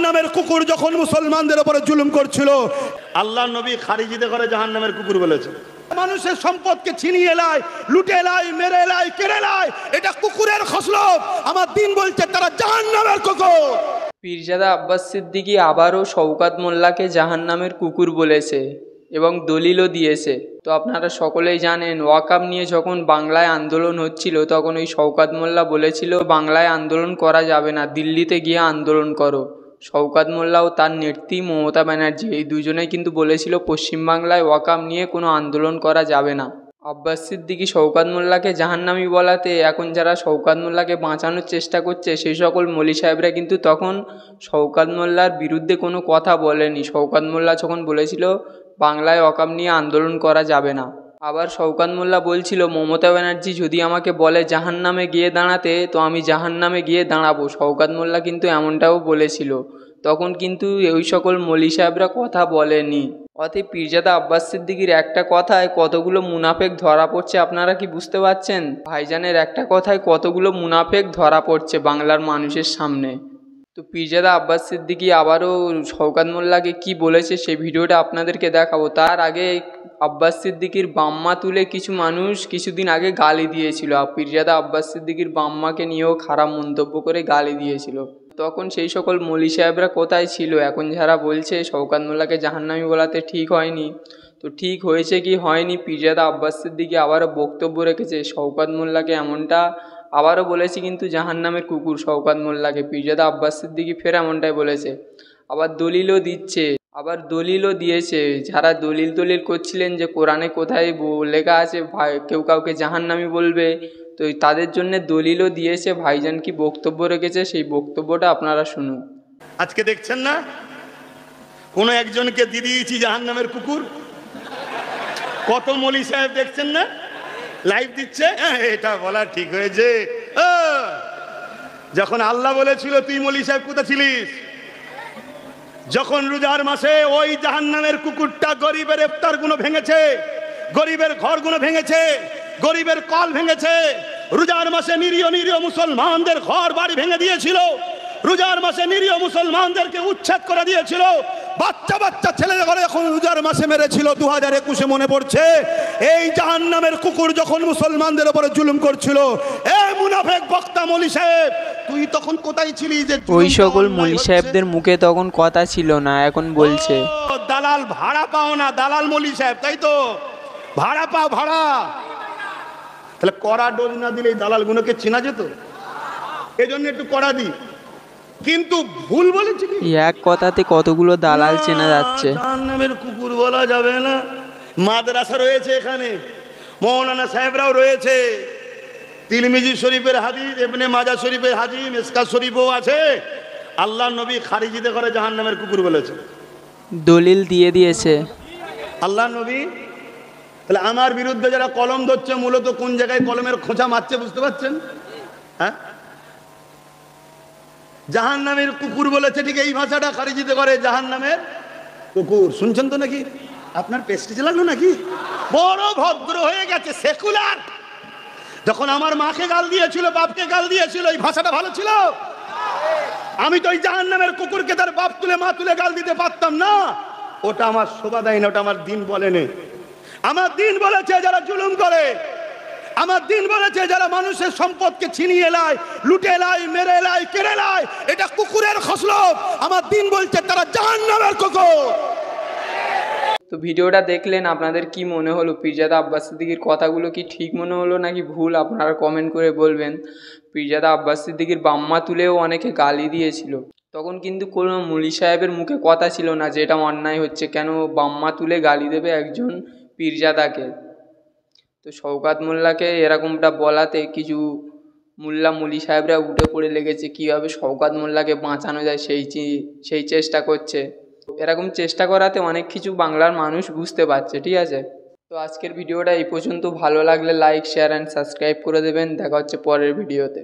জাহান্নামের কুকুর যখন মুসলমানদের উপরে জুলুম করছিল, আল্লাহ নবী খারিজিতে করে জাহান্নামের কুকুর বলেছে। মানুষের সম্পদকে ছিনিয়ে লাই, লুটে লাই, মেরে লাই, কেড়ে লাই, এটা কুকুরের খসলত। আমার দিন বলছে তারা জাহান্নামের কুকুর। পীরজাদা আব্বাস সিদ্দিকী আবারও শওকত মোল্লাকে জাহান্নামের কুকুর বলেছে এবং দলিলও দিয়েছে। তো আপনারা সকলেই জানেন, ওয়াকাব নিয়ে যখন বাংলায় আন্দোলন হচ্ছিল তখন ওই শওকত মোল্লা বলেছিল বাংলায় আন্দোলন করা যাবে না, দিল্লিতে গিয়ে আন্দোলন করো। শওকত মোল্লা ও তার নেত্রী মমতা ব্যানার্জি এই দুজনেই কিন্তু বলেছিল পশ্চিমবাংলায় ওয়াকাব নিয়ে কোনো আন্দোলন করা যাবে না। আব্বাস সিদ্দিকী শওকত মোল্লাকে জাহান্নামী বলাতে এখন যারা শওকত মোল্লাকে বাঁচানোর চেষ্টা করছে সেই সকল মৌলী সাহেবরা কিন্তু তখন শওকত মোল্লার বিরুদ্ধে কোনো কথা বলেনি। শওকত মোল্লা যখন বলেছিল বাংলায় ওয়াকাব নিয়ে আন্দোলন করা যাবে না, আবার শওকত মোল্লা বলছিল মমতা ব্যানার্জি যদি আমাকে বলে জাহান্নামে গিয়ে দাঁড়াতে তো আমি জাহান্নামে গিয়ে দাঁড়াবো। শওকত মোল্লা কিন্তু এমনটাও বলেছিল, তখন কিন্তু ওই সকল মৌলী সাহেবরা কথা বলেনি। অতএব পীরজাদা আব্বাস সিদ্দিকীর একটা কথায় কতগুলো মুনাফেক ধরা পড়ছে আপনারা কি বুঝতে পারছেন? ভাইজানের একটা কথায় কতগুলো মুনাফেক ধরা পড়ছে বাংলার মানুষের সামনে। তো পীরজাদা আব্বাস সিদ্দিকী আবারও শওকত মোল্লাকে কি বলেছে সেই ভিডিওটা আপনাদেরকে দেখাবো। তার আগে আব্বাস সিদ্দিকীর বাম্মা তুলে কিছু মানুষ কিছুদিন আগে গালি দিয়েছিল, পীরজাদা আব্বাস সিদ্দিকীর বাম্মাকে নিয়েও খারাপ মন্তব্য করে গালি দিয়েছিল। তখন সেই সকল মৌলী সাহেবরা কোথায় ছিল? এখন যারা বলছে শওকত মোল্লাকে জাহান্নামী বলাতে ঠিক হয়নি, তো ঠিক হয়েছে কি হয়নি, পীরজাদা আব্বাস সিদ্দিকী আবারও বক্তব্য রেখেছে। শওকত মোল্লাকে এমনটা আবারও বলেছে কিন্তু জাহান্নামের কুকুর শওকত মোল্লাকে। পীরজাদা আব্বাস সিদ্দিকী ফের এমনটাই বলেছে, আবার দলিলও দিচ্ছে, আবার দলিলও দিয়েছে। যারা দলিল করছিলেন যে কোরআনে কোথায় লেখা আছে কেউ কাউকে জাহান্নামী বলবে, তো তাদের জন্য দলিলও দিয়েছে। ভাইজান কি বক্তব্য রেখেছে সেই বক্তব্যটা আপনারা শুনুন। আজকে দেখছেন না কোন একজনকে দিয়ে দিয়েছি জাহান্নামের কুকুর, কত মৌলী সাহেব দেখছেন না লাইভ দিচ্ছে। এটা বলা ঠিক হয়েছে? যখন আল্লাহ বলেছিল তুই মৌলী সাহেব কোথায় ছিলিস? যখন রোজার মাসে ওই জাহান্নামের কুকুরটা গরিবের ইফতার গুলো ভেঙেছে, গরিবের ঘর গুলো ভেঙেছে, গরিবের কল ভেঙেছে, রোজার মাসে নিরীহ মুসলমানদের ঘর বাড়ি ভেঙে দিয়েছিল, রোজার মাসে নিরীহ মুসলমানদেরকে উচ্ছেদ করে দিয়েছিল, বাচ্চা ছেলেদের ঘরে এখন রোজার মাসে মেরেছিল। 2021 মনে পড়ছে, এই জাহান্নামের কুকুর যখন মুসলমানদের উপরে জুলুম করছিল, এই মুনাফিক বক্তা মৌলী সাহেব তুই তখন কোথায় ছিলি? যে ওই সকল মৌলী সাহেবদের মুখে তখন কথা ছিল না, এখন বলছে দালাল ভাড়া পাও না, দালাল মৌলী সাহেব, তাই তো ভাড়া পাও, ভাড়া। তাহলে কড়া ডোজ না দিলে এই দালাল গুলোকে চেনা যেত, এই জন্য একটু কড়া দিই। কিন্তু ভুল বলেছি কি? এক কথাতে কতগুলো দালাল চেনা যাচ্ছে। জাহান্নামের কুকুর বলা যাবে না। মাদ্রাসা রয়েছে এখানে, মৌলানা সাহেবরাও রয়েছে, তিরমিজি শরীফের হাদিস, ইবনে মাজাহ শরীফের হাদিস, মিসকাত শরীফও আছে। আল্লাহ নবী খারিজিতে করে জাহান্নামের কুকুর বলেছে, দলিল দিয়ে দিয়েছে আল্লাহ নবী। তাহলে আমার বিরুদ্ধে যারা কলম ধরছে মূলত কোন জায়গায় কলমের খোঁচা মারছে বুঝতে পারছেন? হ্যাঁ, জাহান্নামের কুকুর বলেছে, ঠিক এই ভাষাটা খারিজিতে করে জাহান্নামের কুকুর। শুনছেন তো নাকি? আপনার পেস্টিজ লাগলো নাকি? বড় ভদ্র হয়ে গেছে, সেকুলার। যখন আমার মাকে গাল দিয়েছিল, বাপকে গাল দিয়েছিল, এই ভাষাটা ভালো ছিল? আমি তো ওই জাহান্নামের কুকুরকে তার বাপ তুলে মা তুলে গাল দিতে পারতাম না। ওটা আমার শোভা দেয় না, ওটা আমার দিন বলেনি। আমার দিন বলেছে যারা জুলুম করে, আমার দিন বলেছে যারা মানুষের সম্পদকে ছিনিয়ে লাই, লুটে লাই, মেরে লাই, কেড়ে লাই, এটা কুকুরের খসলত। আমার দিন বলছে তারা জাহান্নামের কুকুর। তো ভিডিওটা দেখলেন, আপনাদের কি মনে হলো? পীরজাদা আব্বাস সিদ্দিকীর কথাগুলো কি ঠিক মনে হলো নাকি ভুল? আপনারা কমেন্ট করে বলবেন। পীরজাদা আব্বাস সিদ্দিকীর বাম্মা তুলেও অনেকে গালি দিয়েছিল, তখন কিন্তু কোনো মৌলী সাহেবের মুখে কথা ছিল না যে এটা অন্যায় হচ্ছে, কেন বাম্মা তুলে গালি দেবে একজন পীরজাদাকে। তো শওকত মোল্লাকে এরকমটা বলাতে কিছু মৌলী সাহেবরা উঠে পড়ে লেগেছে, কীভাবে শওকত মোল্লাকে বাঁচানো যায় সেই চেষ্টা করছে। এরকম চেষ্টা করাতে অনেক কিছু বাংলার মানুষ বুঝতে পারছে, ঠিক আছে? তো আজকের ভিডিওটা এই পর্যন্ত। ভালো লাগলে লাইক, শেয়ার অ্যান্ড সাবস্ক্রাইব করে দেবেন। দেখা হচ্ছে পরের ভিডিওতে।